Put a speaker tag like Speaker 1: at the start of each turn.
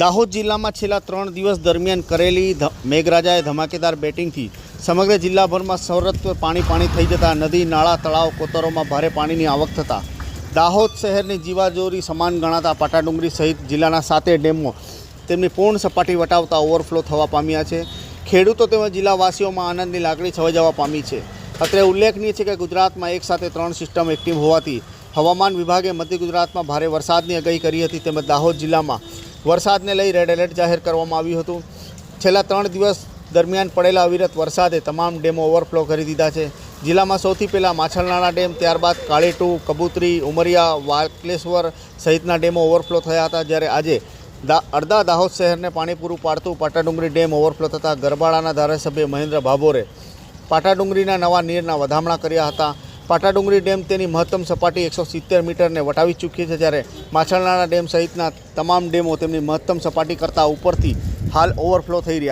Speaker 1: દાહોદ જિલ્લામાં છેલ્લા 3 દિવસ દરમિયાન કરેલી મેઘરાજાએ ધમાકેદાર બેટિંગથી સમગ્ર જિલ્લાભરમાં સર્વત્ર પાણી થઈ જતા નદી નાળા તળાવ કોતરોમાં ભારે પાણીની આવક થતાં દાહોદ શહેરની જીવાદોરી સમાન ગણાતા પાટાડુંગરી સહિત જિલ્લાના 7 ડેમો તેમની પૂર્ણ સપાટી વટાવતા ઓવરફ્લો થવા પામ્યા છે। ખેડૂતો તેમજ જિલ્લાવાસીઓમાં આનંદની લાગણી છવાઈ જવા પામી છે। અત્રે ઉલ્લેખનીય છે કે ગુજરાતમાં એક સાથે 3 સિસ્ટમ એક્ટિવ હોવાથી હવામાન વિભાગે મધ્ય ગુજરાતમાં ભારે વરસાદની આગાહી કરી હતી તેમજ દાહોદ જિલ્લામાં વરસાદને લઈ રેડ એલર્ટ જાહેર કરવામાં આવ્યું હતું। છેલ્લા 3 દિવસ દરમિયાન પડેલા અવિરત વરસાદે તમામ ડેમો ઓવરફ્લો કરી દીધા છે। જિલ્લામાં સૌથી પહેલાં માછલનાળા ડેમ, ત્યારબાદ કાળેટુ, કબૂતરી, ઉમરિયા, વાકલેશ્વર સહિતના ડેમો ઓવરફ્લો થયા હતા। જ્યારે આજે અડધા દાહોદ શહેરને પાણી પૂરું પાડતું પાટાડુંગરી ડેમ ઓવરફ્લો થતાં ગરબાડાના ધારાસભ્ય મહેન્દ્ર ભાભોરે પાટાડુંગરીના નવા નીરના વધામણા કર્યા હતા। પાટાડુંગરી ડેમ તેની મહત્તમ સપાટી 170 મીટરને વટાવી ચૂકી છે, જ્યારે માછલનાળા ડેમ સહિતના તમામ ડેમો તેમની મહત્તમ સપાટી કરતાં ઉપરથી હાલ ઓવરફ્લો થઈ રહ્યા છે।